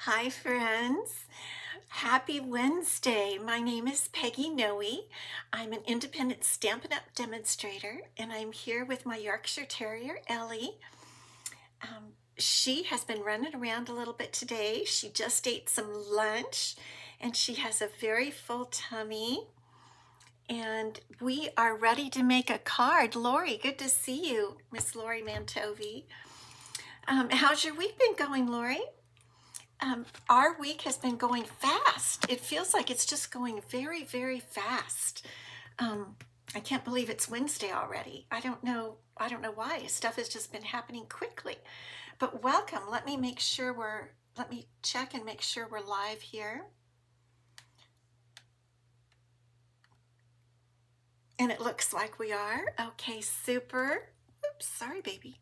Hi, friends. Happy Wednesday. My name is Peggy Noe. I'm an independent Stampin' Up! Demonstrator, and I'm here with my Yorkshire Terrier, Ellie. She has been running around a little bit today. She just ate some lunch, and she has a very full tummy. And we are ready to make a card. Lori, good to see you, Miss Lori Mantovi. How's your week been going, Lori? Our week has been going fast. It feels like it's just going very, very fast. I can't believe it's Wednesday already. I don't know why. Stuff has just been happening quickly. But welcome. Let me check and make sure we're live here. And it looks like we are. Okay, super. Oops, sorry, baby.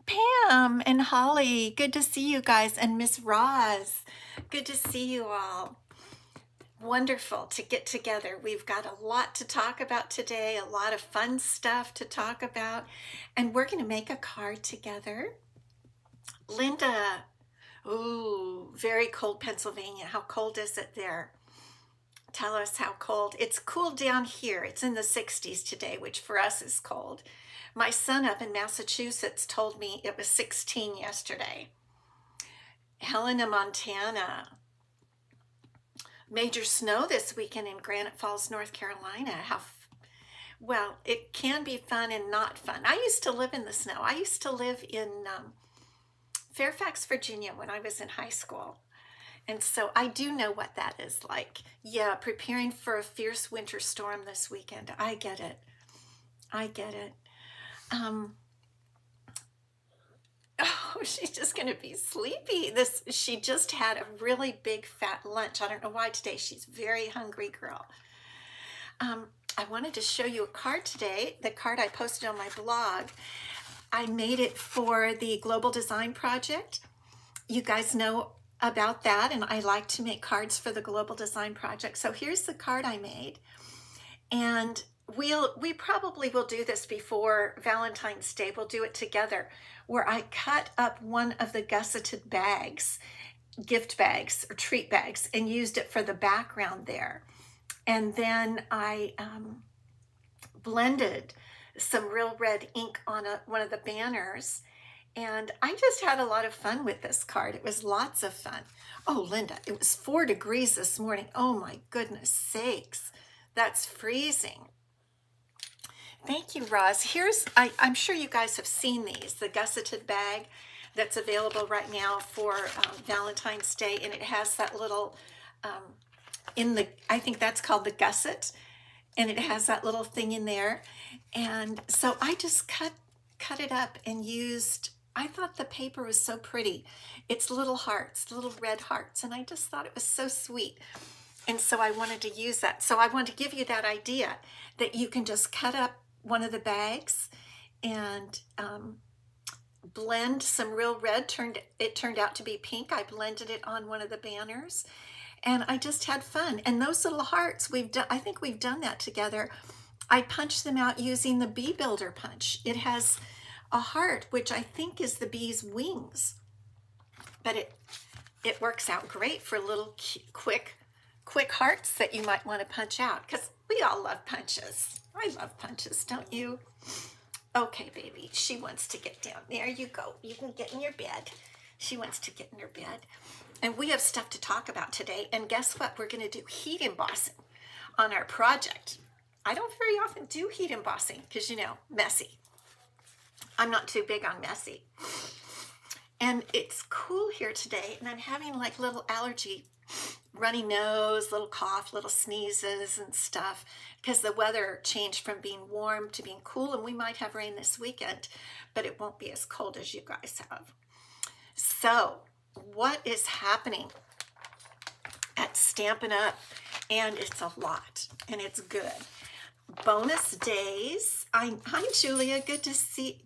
Pam and Holly, good to see you guys. And Miss Roz, good to see you all. Wonderful to get together. We've got a lot to talk about today, a lot of fun stuff to talk about, and we're going to make a card together. Linda, ooh, very cold Pennsylvania. How cold is it there? Tell us how cold. It's cool down here. It's in the 60s today, which for us is cold. My son up in Massachusetts told me it was 16 yesterday. Helena, Montana. Major snow this weekend in Granite Falls, North Carolina. Well, it can be fun and not fun. I used to live in the snow. I used to live in Fairfax, Virginia when I was in high school. And so I do know what that is like. Yeah, preparing for a fierce winter storm this weekend. I get it. I get it. Oh, she's just going to be sleepy. She just had a really big fat lunch. I don't know why today. She's very hungry girl. I wanted to show you a card today. The card I posted on my blog. I made it for the Global Design Project. You guys know about that, and I like to make cards for the Global Design Project. So here's the card I made. And we probably will do this before Valentine's Day. We'll do it together, where I cut up one of the gusseted bags, gift bags or treat bags, and used it for the background there. And then I blended some real red ink on one of the banners. And I just had a lot of fun with this card. It was lots of fun. Oh, Linda, it was 4 degrees this morning. Oh my goodness sakes. That's freezing. Thank you, Roz. I'm sure you guys have seen these, the gusseted bag that's available right now for Valentine's Day. And it has that little, I think that's called the gusset. And it has that little thing in there. And so I just cut it up and I thought the paper was so pretty. It's little hearts, little red hearts. And I just thought it was so sweet. And so I wanted to use that. So I wanted to give you that idea that you can just cut up one of the bags and blend some real red. It turned out to be pink. I blended it on one of the banners and I just had fun. And those little hearts, I think we've done that together. I punched them out using the Bee Builder punch. It has a heart, which I think is the bee's wings, but it works out great for little quick hearts that you might want to punch out, because we all love punches. I love punches, don't you? Okay, baby, she wants to get down. There you go. You can get in your bed. She wants to get in her bed. And we have stuff to talk about today. And guess what? We're going to do heat embossing on our project. I don't very often do heat embossing because, messy. I'm not too big on messy. And it's cool here today, and I'm having like little allergy, runny nose, little cough, little sneezes and stuff, because the weather changed from being warm to being cool, and we might have rain this weekend, but it won't be as cold as you guys have. So what is happening at Stampin' Up? And it's a lot, and it's good. Bonus days. Hi Julia, good to see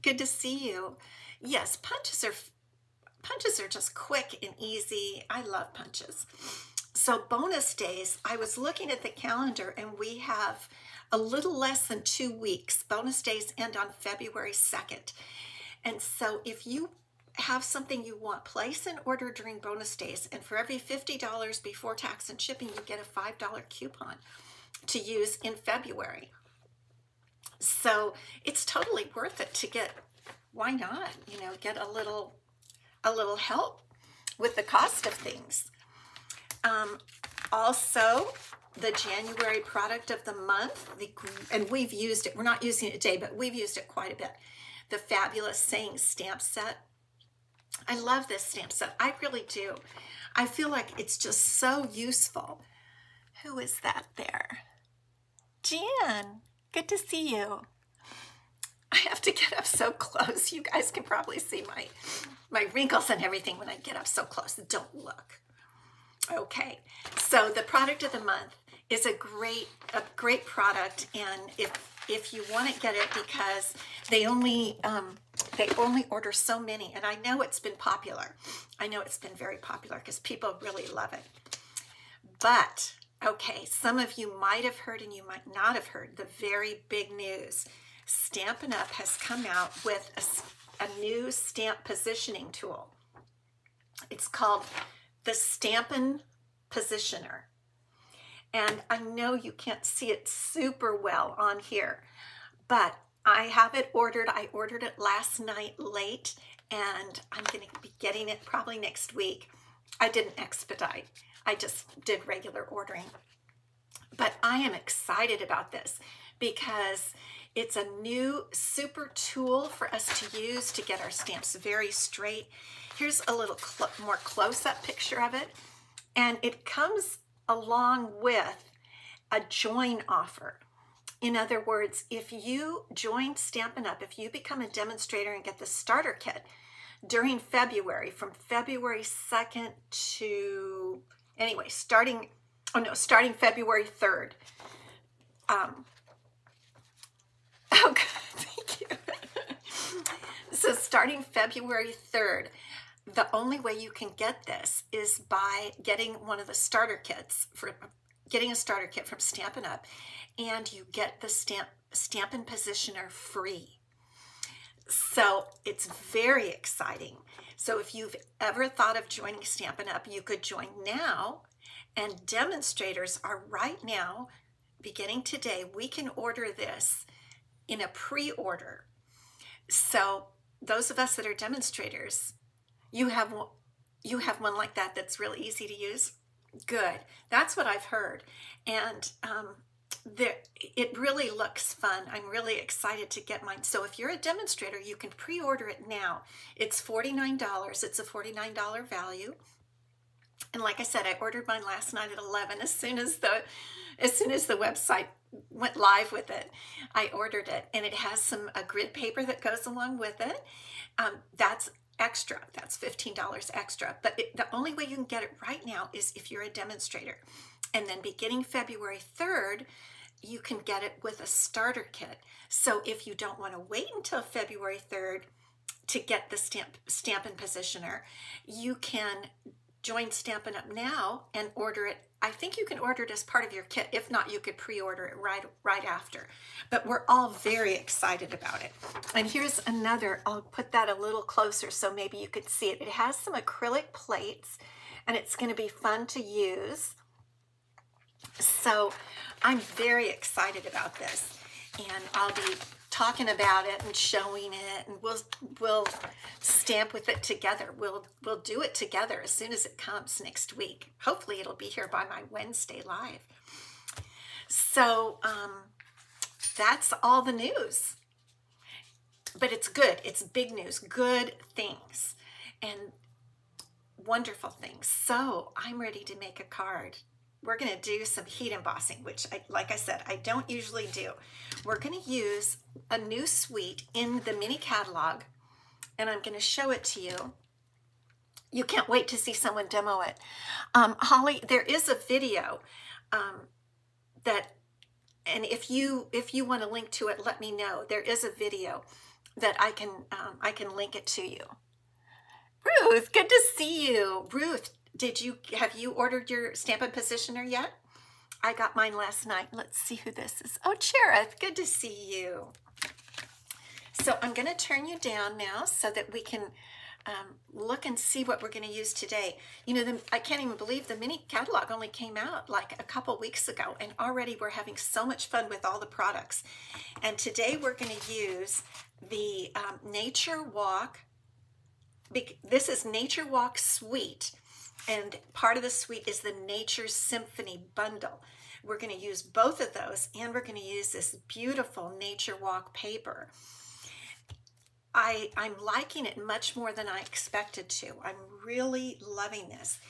you. Yes, punches are just quick and easy. I love punches. So bonus days, I was looking at the calendar and we have a little less than 2 weeks. Bonus days end on February 2nd. And so if you have something you want, place an order during bonus days, and for every $50 before tax and shipping, you get a $5 coupon to use in February. So it's totally worth it to get, why not, get a little help with the cost of things. Also, the January product of the month, and we've used it, we're not using it today, but we've used it quite a bit. The Fabulous Saying stamp set. I love this stamp set. I really do. I feel like it's just so useful. Who is that there? Jan, good to see you. I have to get up so close. You guys can probably see my wrinkles and everything when I get up so close. Don't look. Okay, so the product of the month is a great product, and if you want to get it, because they only order so many, and I know it's been popular. I know it's been very popular because people really love it. But okay, some of you might have heard and you might not have heard the very big news. Stampin' Up! Has come out with a new stamp positioning tool. It's called the Stampin' Positioner. And I know you can't see it super well on here, but I have it ordered. I ordered it last night late, and I'm going to be getting it probably next week. I didn't expedite. I just did regular ordering. But I am excited about this because it's a new super tool for us to use to get our stamps very straight. Here's a little more close-up picture of it. And it comes along with a join offer. In other words, if you join Stampin' Up, if you become a demonstrator and get the starter kit during February, from February 2nd to, anyway, starting February 3rd. Oh, thank you. So starting February 3rd, the only way you can get this is by getting one of the starter kits, getting a starter kit from Stampin' Up, and you get the Stampin' Positioner free. So it's very exciting. So if you've ever thought of joining Stampin' Up, you could join now, and demonstrators are right now, beginning today, we can order this in a pre-order. So those of us that are demonstrators, you have one like that that's really easy to use? Good. That's what I've heard. And it really looks fun. I'm really excited to get mine. So if you're a demonstrator, you can pre-order it now. It's $49. It's a $49 value. And like I said, I ordered mine last night at 11. As soon as the website went live with it, I ordered it, and it has a grid paper that goes along with it. That's extra. That's $15 extra. But the only way you can get it right now is if you're a demonstrator. And then beginning February 3rd, you can get it with a starter kit. So if you don't want to wait until February 3rd to get the Stampin' Positioner, you can join Stampin' Up now and order it. I think you can order it as part of your kit. If not, you could pre-order it right after. But we're all very excited about it. And here's another. I'll put that a little closer so maybe you could see it. It has some acrylic plates, and it's going to be fun to use. So I'm very excited about this, and I'll be talking about it and showing it, and we'll stamp with it together. We'll do it together as soon as it comes next week. Hopefully it'll be here by my Wednesday live. So that's all the news. But it's good. It's big news. Good things and wonderful things. So I'm ready to make a card. We're going to do some heat embossing, which, like I said, I don't usually do. We're going to use a new suite in the mini catalog, and I'm going to show it to you. You can't wait to see someone demo it. Holly, there is a video and if you want to link to it, let me know. There is a video that I can link it to you. Ruth, good to see you. Ruth, have you ordered your Stampin' Positioner yet? I got mine last night. Let's see who this is. Oh, Cherith, good to see you. So I'm going to turn you down now so that we can look and see what we're going to use today. You know, I can't even believe the mini catalog only came out like a couple weeks ago, and already we're having so much fun with all the products. And today we're going to use the Nature Walk. This is Nature Walk Suite, and part of the suite is the Nature Symphony bundle. We're going to use both of those, and we're going to use this beautiful Nature Walk paper. I'm liking it much more than I expected to. I'm really loving this.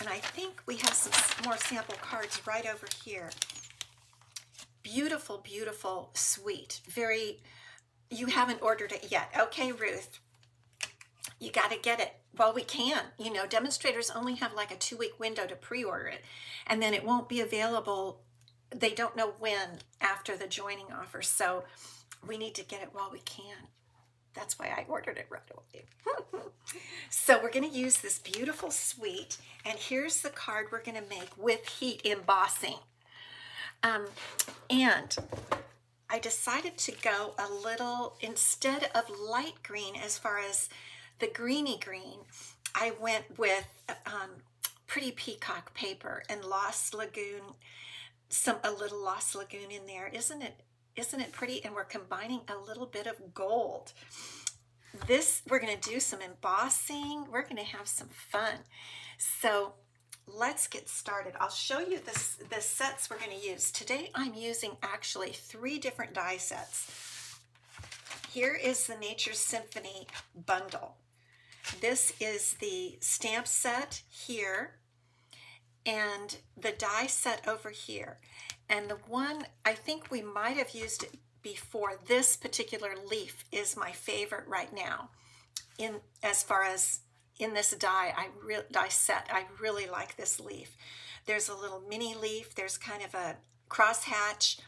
And I think we have some more sample cards right over here. Beautiful, beautiful suite. You haven't ordered it yet. Okay, Ruth, you got to get it while we can. You know, demonstrators only have like a 2-week window to pre-order it, and then it won't be available. They don't know when after the joining offer. So we need to get it while we can. That's why I ordered it right away. So we're going to use this beautiful suite, and here's the card we're going to make with heat embossing. And I decided to go a little, instead of light green as far as the greeny green, I went with Pretty Peacock paper and Lost Lagoon, a little Lost Lagoon in there. Isn't it pretty? And we're combining a little bit of gold. We're going to do some embossing. We're going to have some fun. So let's get started. I'll show you the sets we're going to use. Today I'm using actually 3 different die sets. Here is the Nature Symphony bundle. This is the stamp set here, and the die set over here. And the one, I think we might have used it before. This particular leaf is my favorite right now. As far as in this die set, I really like this leaf. There's a little mini leaf. There's kind of a crosshatch.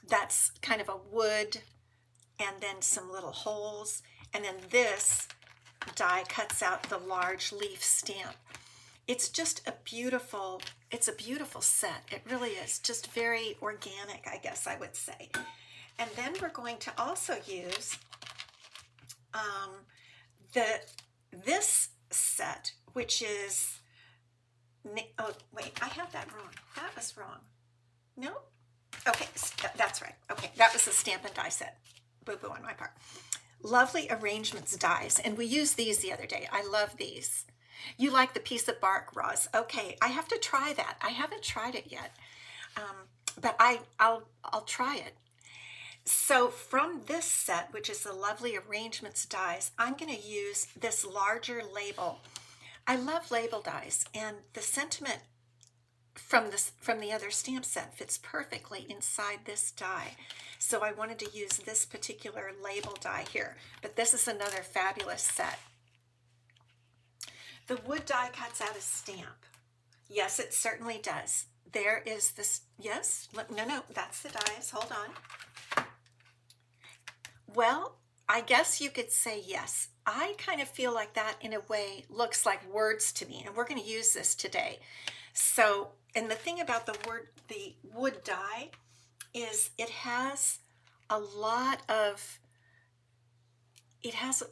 That's kind of a wood, and then some little holes. And then this die cuts out the large leaf stamp. It's just it's a beautiful set. It really is just very organic, I guess I would say. And then we're going to also use this set, which is, oh wait, I have that wrong. That was wrong. No? Okay, that's right. Okay, that was the Stampin' die set. Boo-boo on my part. Lovely Arrangements dies, and we used these the other day. I love these. You like the piece of bark, Roz? Okay, I have to try that. I haven't tried it yet, but I'll try it. So from this set, which is the Lovely Arrangements dies, I'm going to use this larger label. I love label dies, and the sentiment from the other stamp set fits perfectly inside this die. So I wanted to use this particular label die here, but this is another fabulous set. The wood die cuts out a stamp. Yes, it certainly does. There is this, yes, no, that's the dies, hold on. Well, I guess you could say yes. I kind of feel like that in a way looks like words to me, and we're going to use this today. So, and the thing about the wood die is it has a lot of,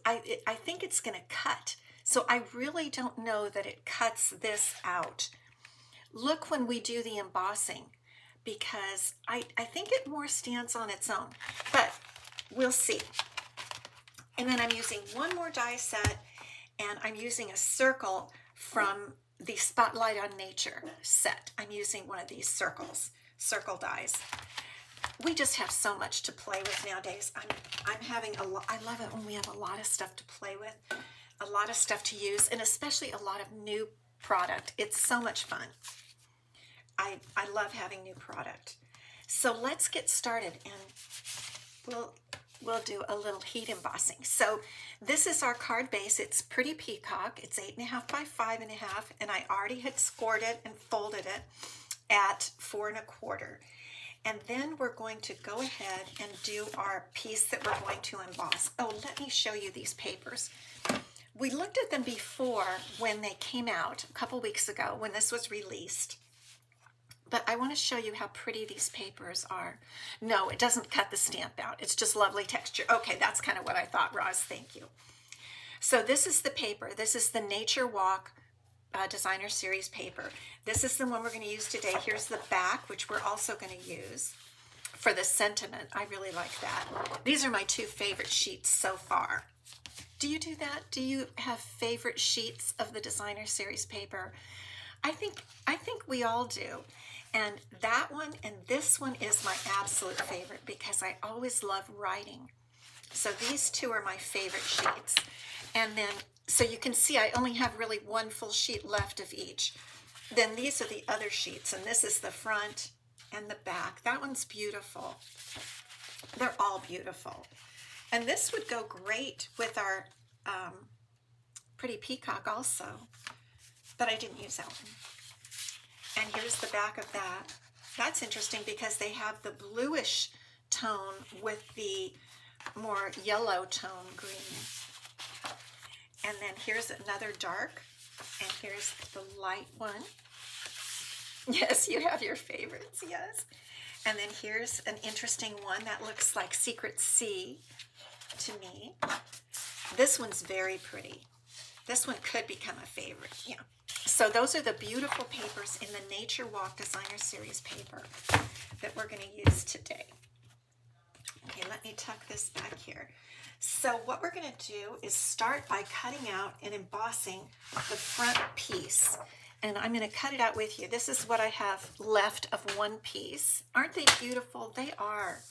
I think it's going to cut. So I really don't know that it cuts this out. Look when we do the embossing, because I think it more stands on its own, but we'll see. And then I'm using one more die set, and I'm using a circle from the Spotlight on Nature set. I'm using one of these circle dies. We just have so much to play with nowadays. I'm having a lot. I love it when we have a lot of stuff to play with, a lot of stuff to use, and especially a lot of new product. It's so much fun. I love having new product. So let's get started, and we'll do a little heat embossing. So this is our card base. It's Pretty Peacock. It's 8.5 by 5.5, and I already had scored it and folded it at 4 1/4. And then we're going to go ahead and do our piece that we're going to emboss. Oh, let me show you these papers. We looked at them before when they came out a couple weeks ago when this was released. But I want to show you how pretty these papers are. No, it doesn't cut the stamp out. It's just lovely texture. Okay, that's kind of what I thought, Roz. Thank you. So this is the paper. This is the Nature Walk Designer Series paper. This is the one we're going to use today. Here's the back, which we're also going to use for the sentiment. I really like that. These are my two favorite sheets so far. Do you do that? Do you have favorite sheets of the Designer Series paper? I think we all do. And that one and this one is my absolute favorite because I always love writing. So these two are my favorite sheets. And then, so you can see I only have really one full sheet left of each. Then these are the other sheets, and this is the front and the back. That one's beautiful. They're all beautiful. And this would go great with our pretty peacock also, but I didn't use that one. And here's the back of that. That's interesting because they have the bluish tone with the more yellow tone green. And then here's another dark, and here's the light one. Yes, you have your favorites, yes. And then here's an interesting one that looks like Secret Sea to me. This one's very pretty. This one could become a favorite, yeah. So those are the beautiful papers in the Nature Walk Designer Series paper that we're going to use today. Okay, let me tuck this back here. So what we're going to do is start by cutting out and embossing the front piece. And I'm going to cut it out with you. This is what I have left of one piece. Aren't they beautiful? They are.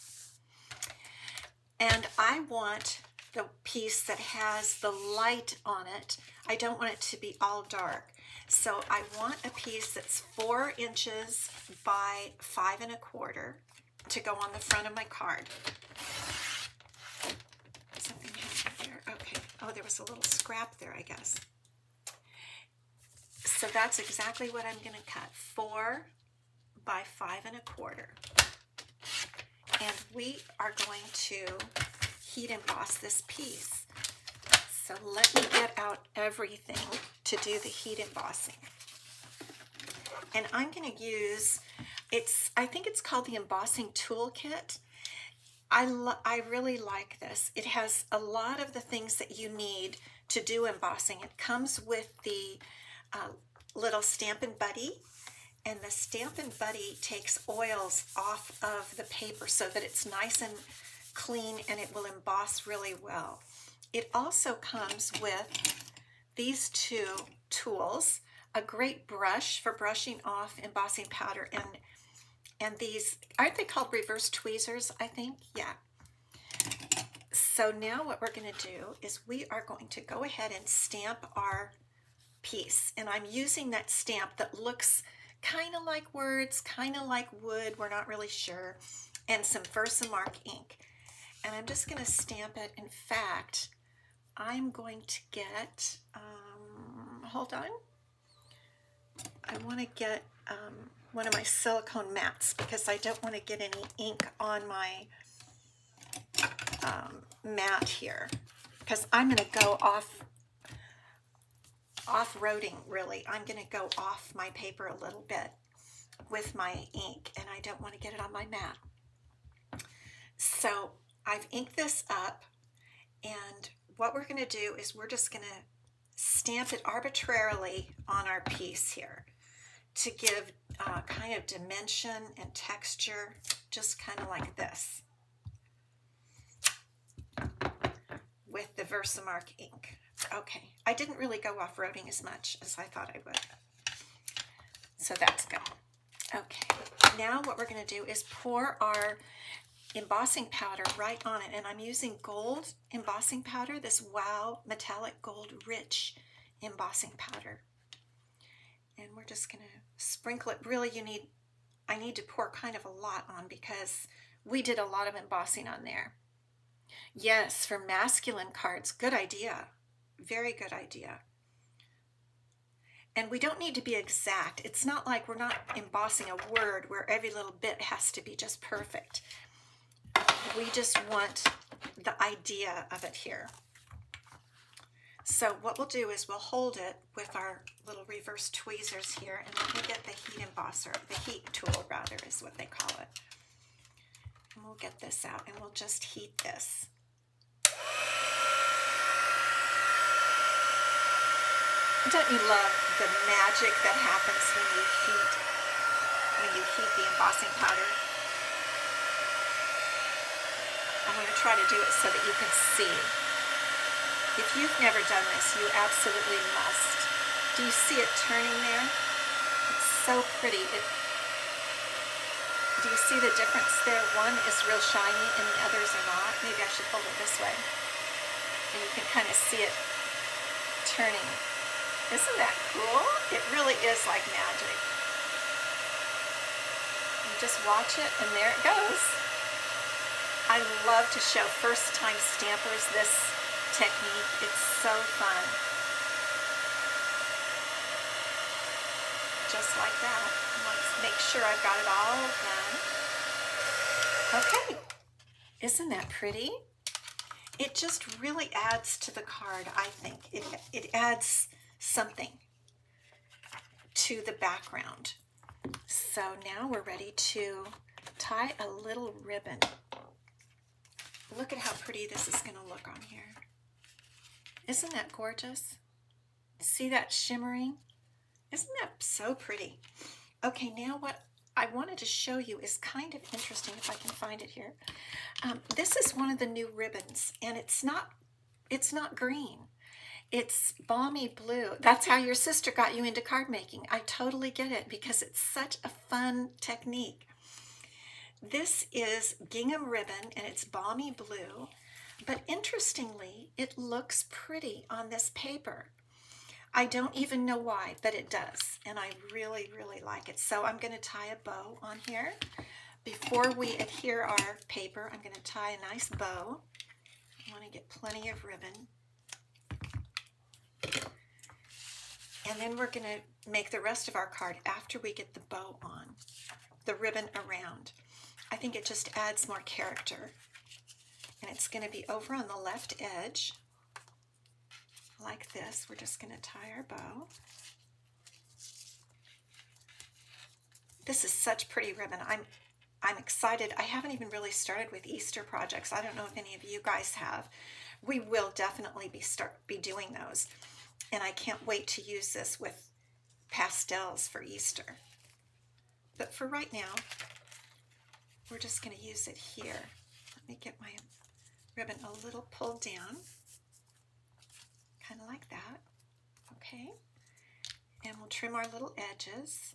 And I want the piece that has the light on it. I don't want it to be all dark. So I want a piece that's 4 inches by 5 1/4 to go on the front of my card. Something happened there. Okay. Oh, there was a little scrap there, I guess. So that's exactly what I'm going to cut. 4 by 5 1/4. And we are going to heat emboss this piece. So let me get out everything to do the heat embossing. And I'm going to use, I think it's called the Embossing Toolkit. I really like this. It has a lot of the things that you need to do embossing. It comes with the little Stampin' Buddy, and the Stampin' Buddy takes oils off of the paper so that it's nice and clean and it will emboss really well. It also comes with these two tools, a great brush for brushing off embossing powder, and these, aren't they called reverse tweezers, I think? Yeah. So now what we're going to do is we are going to go ahead and stamp our piece. And I'm using that stamp that looks kind of like words, kind of like wood, we're not really sure, and some Versamark ink. And I'm just going to stamp it. In fact, I'm going to get, hold on. I want to get one of my silicone mats because I don't want to get any ink on my mat here, because I'm going to go off-roading, really. I'm going to go off my paper a little bit with my ink, and I don't want to get it on my mat. So I've inked this up, and what we're going to do is we're just going to stamp it arbitrarily on our piece here to give kind of dimension and texture, just kind of like this, with the Versamark ink. Okay, I didn't really go off-roading as much as I thought I would. So that's good. Okay, now what we're going to do is pour our embossing powder right on it, and I'm using gold embossing powder, this Wow Metallic Gold Rich embossing powder. And we're just going to sprinkle it. Really, I need to pour kind of a lot on because we did a lot of embossing on there. Yes, for masculine cards, good idea. Very good idea. And we don't need to be exact. It's not like we're not embossing a word where every little bit has to be just perfect. We just want the idea of it here. So what we'll do is we'll hold it with our little reverse tweezers here, and let me get the heat embosser, the heat tool rather is what they call it. And we'll get this out and we'll just heat this. Don't you love the magic that happens when you heat the embossing powder? I'm going to try to do it so that you can see. If you've never done this, you absolutely must. Do you see it turning there? It's so pretty. Do you see the difference there? One is real shiny and the others are not. Maybe I should hold it this way. And you can kind of see it turning. Isn't that cool? It really is like magic. You just watch it and there it goes. I love to show first-time stampers this technique. It's so fun. Just like that. Let's make sure I've got it all done. Okay. Isn't that pretty? It just really adds to the card, I think. It adds something to the background. So now we're ready to tie a little ribbon. Look at how pretty this is going to look on here. Isn't that gorgeous? See that shimmering? Isn't that so pretty? Okay, now what I wanted to show you is kind of interesting, if I can find it here. This is one of the new ribbons, and it's not green. It's balmy blue. That's how your sister got you into card making. I totally get it because it's such a fun technique. This is gingham ribbon and it's balmy blue, but interestingly, it looks pretty on this paper. I don't even know why, but it does, and I really, really like it. So I'm going to tie a bow on here. Before we adhere our paper, I'm going to tie a nice bow. I want to get plenty of ribbon. And then we're going to make the rest of our card after we get the bow on, the ribbon around. I think it just adds more character. And it's going to be over on the left edge, like this. We're just going to tie our bow. This is such pretty ribbon. I'm excited. I haven't even really started with Easter projects. I don't know if any of you guys have. We will definitely be doing those. And I can't wait to use this with pastels for Easter. But for right now, we're just going to use it here. Let me get my ribbon a little pulled down, kind of like that. Okay, and we'll trim our little edges.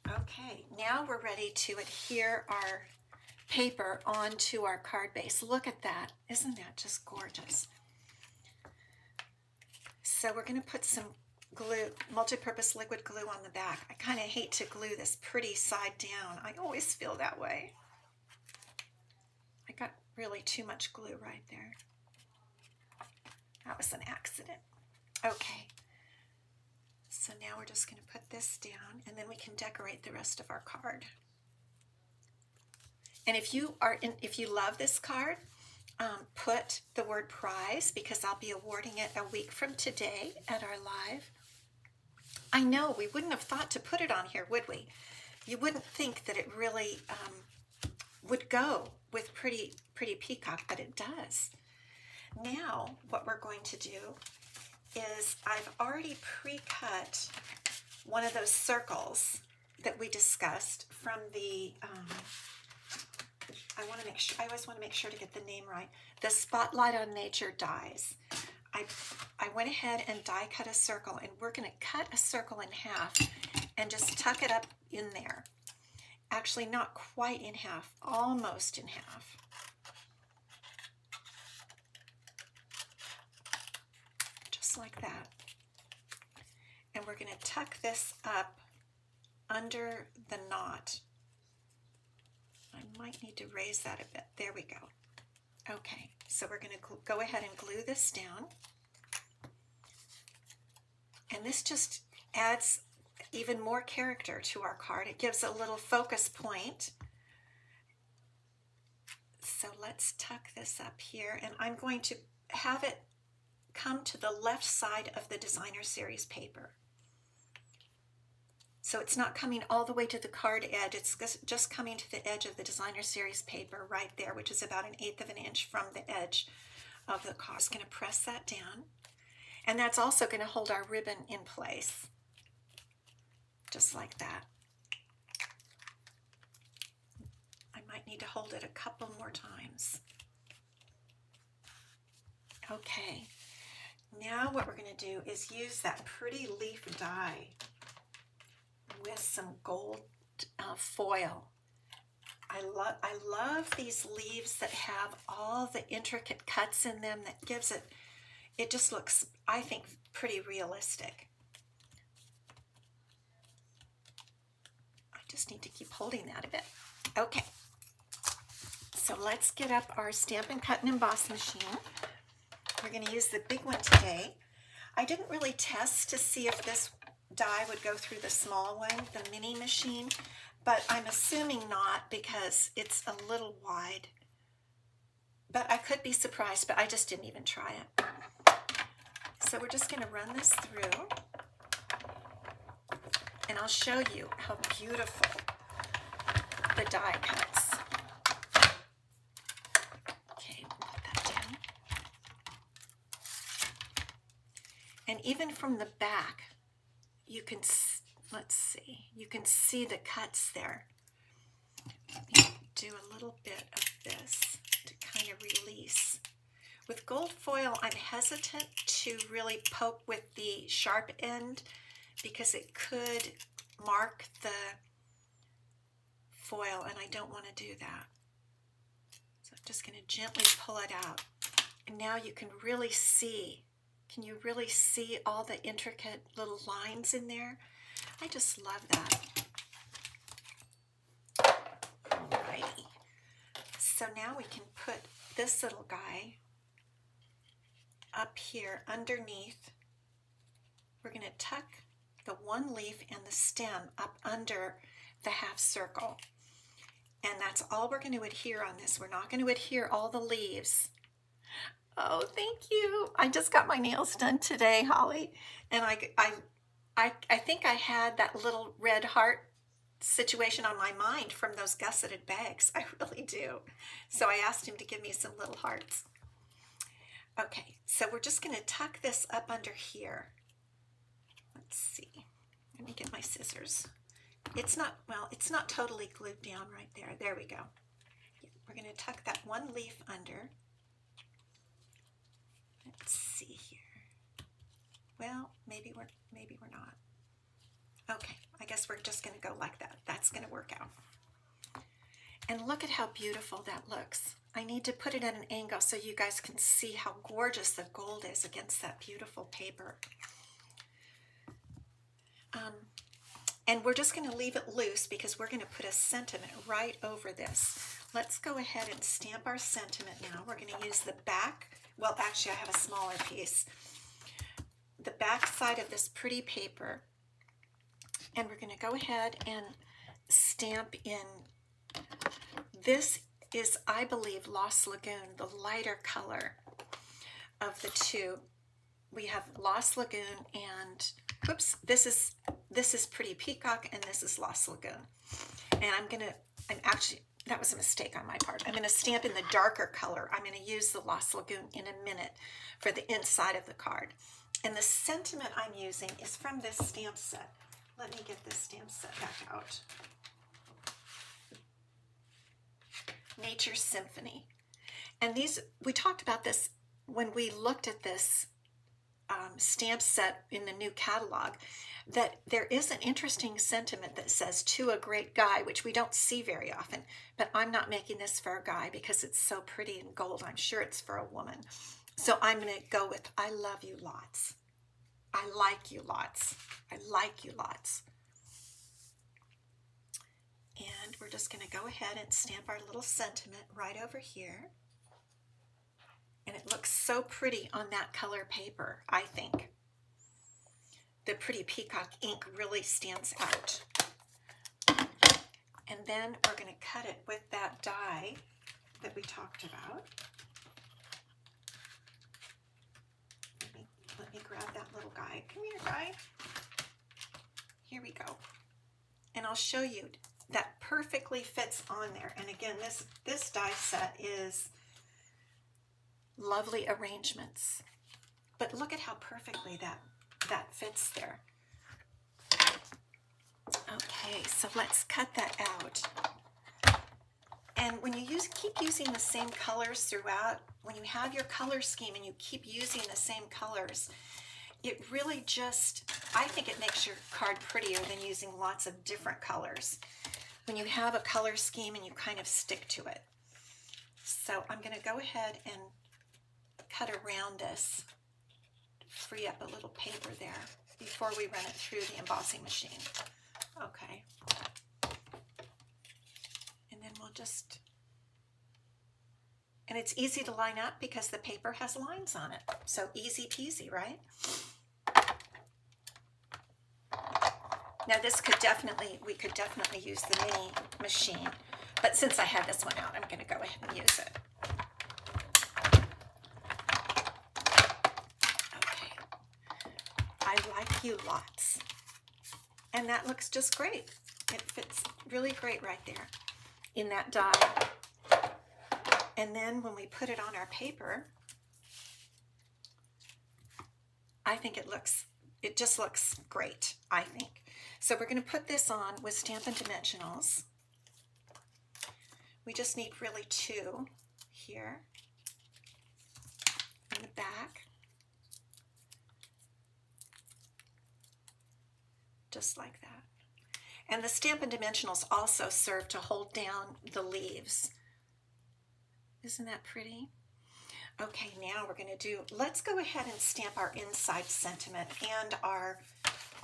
Okay, now we're ready to adhere our paper onto our card base. Look at that. Isn't that just gorgeous? So we're going to put some glue, multi-purpose liquid glue on the back. I kind of hate to glue this pretty side down. I always feel that way. I got really too much glue right there. That was an accident. Okay. So now we're just going to put this down and then we can decorate the rest of our card. And if you love this card, put the word prize, because I'll be awarding it a week from today at our live. I know we wouldn't have thought to put it on here, would we? You wouldn't think that it really would go with pretty peacock, but it does. Now what we're going to do is I've already pre-cut one of those circles that we discussed from the I always want to make sure to get the name right. The Spotlight on Nature dies. I went ahead and die cut a circle, and we're going to cut a circle in half and just tuck it up in there. Actually, not quite in half, almost in half. Just like that. And we're going to tuck this up under the knot. I might need to raise that a bit. There we go. Okay, so we're going to go ahead and glue this down. And this just adds even more character to our card. It gives a little focus point. So let's tuck this up here, and I'm going to have it come to the left side of the Designer Series paper. So it's not coming all the way to the card edge, it's just coming to the edge of the Designer Series paper right there, which is about 1/8 of an inch from the edge of the card. I'm just going to press that down, And that's also going to hold our ribbon in place, just like that. I might need to hold it a couple more times. Okay, now what we're going to do is use that pretty leaf die with some gold foil. I love these leaves that have all the intricate cuts in them. That gives it just looks, I think, pretty realistic. I just need to keep holding that a bit. Okay, so let's get up our Stampin' Cut and Emboss machine. We're going to use the big one today. I didn't really test to see if this die would go through the small one, the mini machine, but I'm assuming not because it's a little wide. But I could be surprised, but I just didn't even try it. So we're just going to run this through, and I'll show you how beautiful the die cuts. Okay, we'll put that down. And even from the back, you can, let's see, you can see the cuts there. Let me do a little bit of this to kind of release. With gold foil, I'm hesitant to really poke with the sharp end because it could mark the foil, and I don't want to do that. So I'm just going to gently pull it out. And now you can really see. Can you really see all the intricate little lines in there? I just love that. Alrighty. So now we can put this little guy up here underneath. We're going to tuck the one leaf and the stem up under the half circle. And that's all we're going to adhere on this. We're not going to adhere all the leaves. Oh, thank you. I just got my nails done today, Holly. And I think I had that little red heart situation on my mind from those gusseted bags. I really do. So I asked him to give me some little hearts. Okay, so we're just going to tuck this up under here. Let's see. Let me get my scissors. It's not, well, it's not totally glued down right there. There we go. We're going to tuck that one leaf under. Let's see here. Well, maybe we're not. Okay, I guess we're just going to go like that. That's going to work out. And look at how beautiful that looks. I need to put it at an angle so you guys can see how gorgeous the gold is against that beautiful paper. And we're just going to leave it loose because we're going to put a sentiment right over this. Let's go ahead and stamp our sentiment now. We're going to use the back. Well, actually, I have a smaller piece. The back side of this pretty paper. And we're going to go ahead and stamp in. This is, I believe, Lost Lagoon, the lighter color of the two. We have Lost Lagoon and, whoops, this is Pretty Peacock, and this is Lost Lagoon. And I'm actually, that was a mistake on my part. I'm going to stamp in the darker color. I'm going to use the Lost Lagoon in a minute for the inside of the card. And the sentiment I'm using is from this stamp set. Let me get this stamp set back out. Nature Symphony. And these, we talked about this when we looked at this stamp set in the new catalog, that there is an interesting sentiment that says, to a great guy, which we don't see very often. But I'm not making this for a guy because it's so pretty and gold. I'm sure it's for a woman. So I'm going to go with, I love you lots. I like you lots. I like you lots. And we're just going to go ahead and stamp our little sentiment right over here. And it looks so pretty on that color paper, I think. The Pretty Peacock ink really stands out. And then we're going to cut it with that die that we talked about. Let me grab that little guy. Come here, guy. Here we go. And I'll show you that perfectly fits on there. And again, this die set is Lovely Arrangements. But look at how perfectly that fits there. Okay, so let's cut that out. And when you keep using the same colors throughout, when you have your color scheme and you keep using the same colors, it really just, I think it makes your card prettier than using lots of different colors. When you have a color scheme and you kind of stick to it. So I'm going to go ahead and cut around this, free up a little paper there before we run it through the embossing machine. Okay. And then we'll just, and it's easy to line up because the paper has lines on it. So easy peasy, right? Now this could definitely, we could definitely use the mini machine, but since I have this one out, I'm going to go ahead and use it. Okay. I like you lots. And that looks just great. It fits really great right there in that die. And then when we put it on our paper, I think it just looks great, I think. So we're going to put this on with Stampin' Dimensionals. We just need really two here in the back. Just like that. And the Stampin' Dimensionals also serve to hold down the leaves. Isn't that pretty? Okay, now we're going to do, let's go ahead and stamp our inside sentiment and our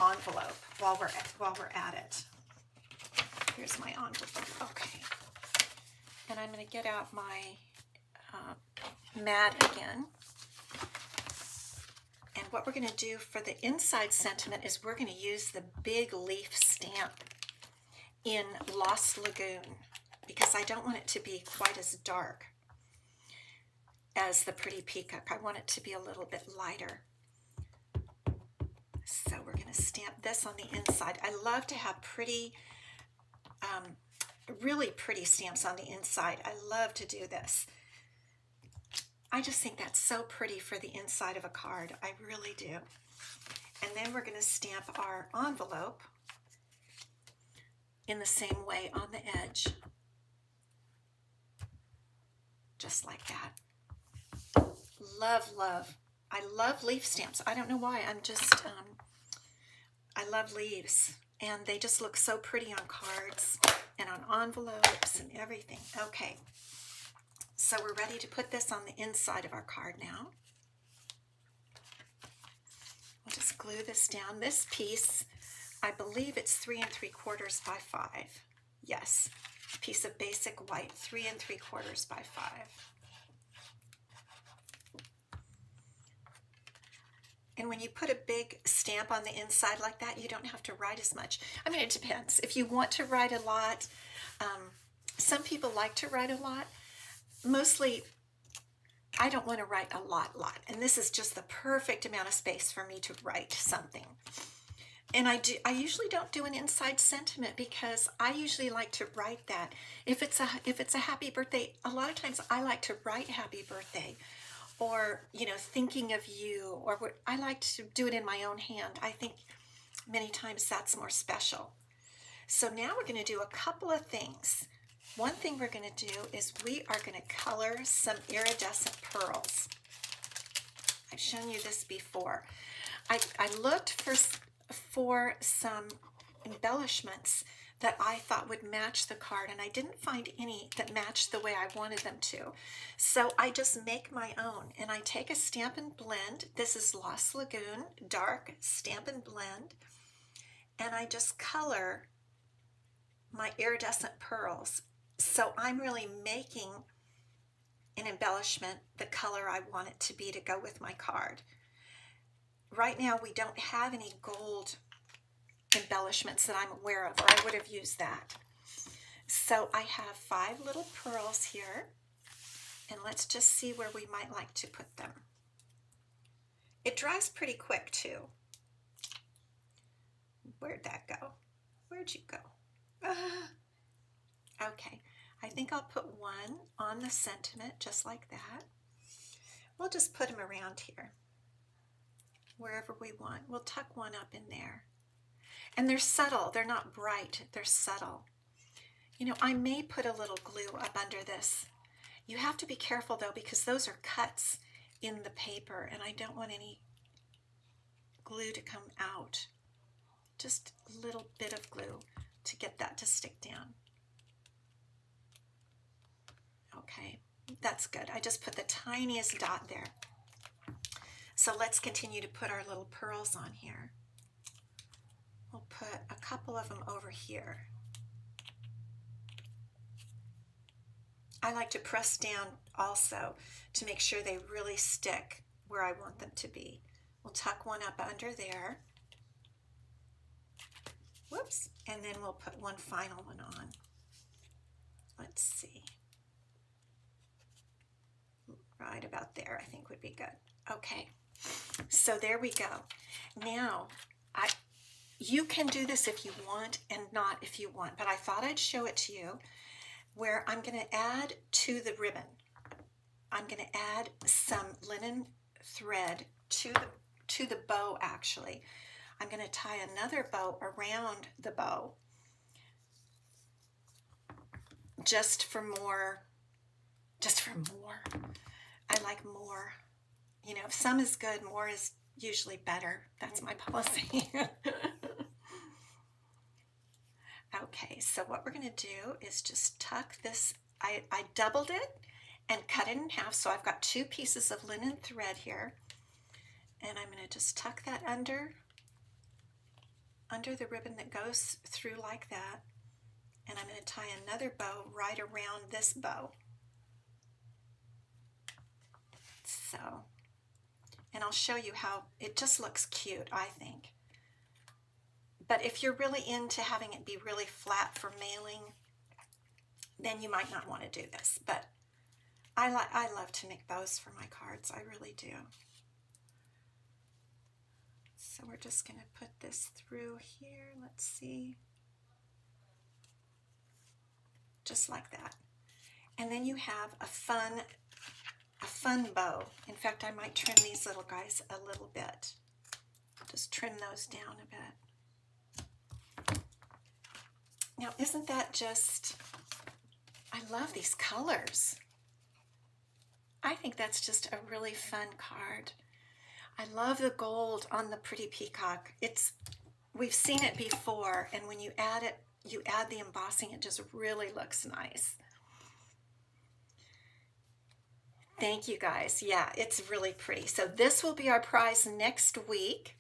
envelope while we're at it. Here's my envelope. Okay. And I'm going to get out my mat again. And what we're going to do for the inside sentiment is we're going to use the big leaf stamp in Lost Lagoon because I don't want it to be quite as dark as the Pretty Peacock. I want it to be a little bit lighter. So we're going to stamp this on the inside. I love to have pretty, really pretty stamps on the inside. I love to do this. I just think that's so pretty for the inside of a card. I really do. And then we're going to stamp our envelope in the same way on the edge. Just like that. Love, love. I love leaf stamps. I don't know why. I love leaves. And they just look so pretty on cards and on envelopes and everything. Okay. So we're ready to put this on the inside of our card now. We'll just glue this down. This piece, I believe it's 3 3/4 by 5. Yes, piece of basic white, 3 3/4 by 5. And when you put a big stamp on the inside like that, you don't have to write as much. I mean, it depends. If you want to write a lot, some people like to write a lot. Mostly, I don't want to write a lot. And this is just the perfect amount of space for me to write something. And I usually don't do an inside sentiment because I usually like to write that. If it's a happy birthday, a lot of times I like to write happy birthday. Or, you know, thinking of you, or I like to do it in my own hand. I think many times that's more special. So now we're going to do a couple of things. One thing we're going to do is we are going to color some iridescent pearls. I've shown you this before. I looked for some embellishments that I thought would match the card, and I didn't find any that matched the way I wanted them to. So I just make my own, and I take a Stampin' Blend. This is Lost Lagoon Dark Stampin' Blend, and I just color my iridescent pearls. So I'm really making an embellishment the color I want it to be to go with my card. Right now we don't have any gold embellishments that I'm aware of, or I would have used that. So I have 5 little pearls here, and let's just see where we might like to put them. It dries pretty quick too. Where'd that go? Where'd you go? Okay, I think I'll put one on the sentiment just like that. We'll just put them around here. wherever we want. We'll tuck one up in there. And they're subtle. They're not bright. They're subtle. You know, I may put a little glue up under this. You have to be careful though, because those are cuts in the paper and I don't want any glue to come out. Just a little bit of glue to get that to stick down. Okay, that's good. I just put the tiniest dot there. So let's continue to put our little pearls on here. We'll put a couple of them over here. I like to press down also to make sure they really stick where I want them to be. We'll tuck one up under there. Whoops. And then we'll put one final one on. Let's see. Right about there, I think would be good. Okay. So there we go. Now, you can do this if you want and not if you want, but I thought I'd show it to you where I'm going to add to the ribbon. I'm going to add some linen thread to the bow actually. I'm going to tie another bow around the bow just for more. I like more. You know, if some is good, more is usually better. That's my policy. Okay, so what we're going to do is just tuck this. I doubled it and cut it in half, so I've got 2 pieces of linen thread here. And I'm going to just tuck that under the ribbon that goes through like that. And I'm going to tie another bow right around this bow. So, and I'll show you how it just looks cute, I think. But if you're really into having it be really flat for mailing, then you might not want to do this. But I love to make bows for my cards. I really do. So we're just going to put this through here. Let's see. Just like that. And then you have a fun bow. In fact, I might trim these little guys a little bit. Just trim those down a bit. Now, isn't that just, I love these colors. I think that's just a really fun card. I love the gold on the pretty peacock. We've seen it before, and when you add it, you add the embossing, it just really looks nice. Thank you guys. Yeah, it's really pretty. So this will be our prize next week.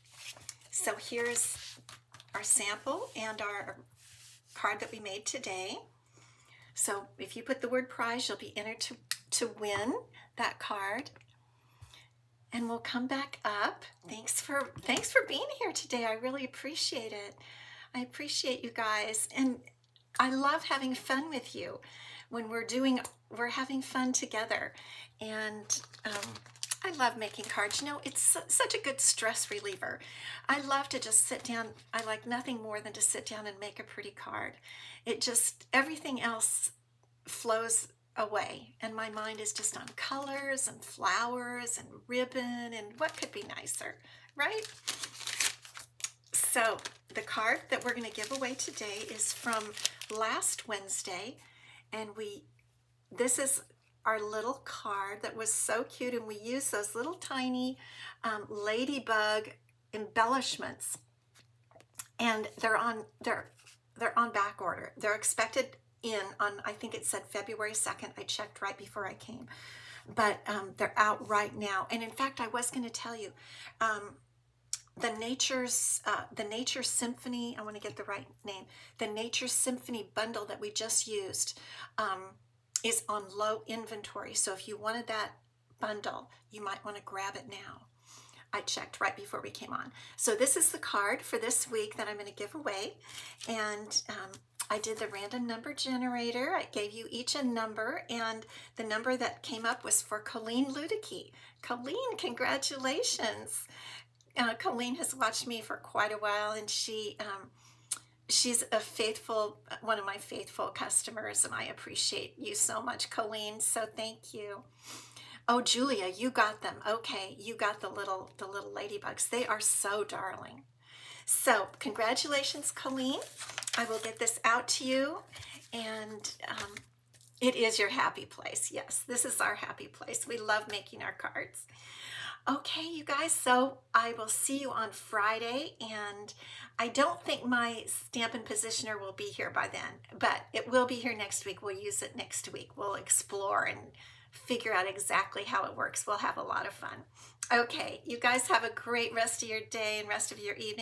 So here's our sample and our card that we made today. So if you put the word prize, you'll be entered to win that card. And we'll come back up. Thanks for being here today. I really appreciate it. I appreciate you guys. And I love having fun with you when we're having fun together. And I love making cards. You know, it's such a good stress reliever. I love to just sit down. I like nothing more than to sit down and make a pretty card. Everything else flows away, and my mind is just on colors and flowers and ribbon and what could be nicer, right? So the card that we're going to give away today is from last Wednesday, and this is our little card that was so cute, and we used those little tiny ladybug embellishments, and they're on back order. They're expected on, I think it said February 2nd. I checked right before I came, but they're out right now. And in fact, I was going to tell you, the Nature Symphony, I want to get the right name, the Nature Symphony bundle that we just used is on low inventory. So if you wanted that bundle, you might want to grab it now. I checked right before we came on. So this is the card for this week that I'm going to give away. And I did the random number generator. I gave you each a number, and the number that came up was for Colleen Ludicky. Colleen, congratulations. Colleen has watched me for quite a while, and she's one of my faithful customers, and I appreciate you so much, Colleen. So thank you. Oh, Julia, you got them. Okay, you got the little ladybugs. They are so darling. So, congratulations, Colleen. I will get this out to you, and it is your happy place. Yes, this is our happy place. We love making our cards. Okay, you guys, so I will see you on Friday, and I don't think my Stampin' Positioner will be here by then, but it will be here next week. We'll use it next week. We'll explore and figure out exactly how it works. We'll have a lot of fun. Okay, you guys have a great rest of your day and rest of your evening.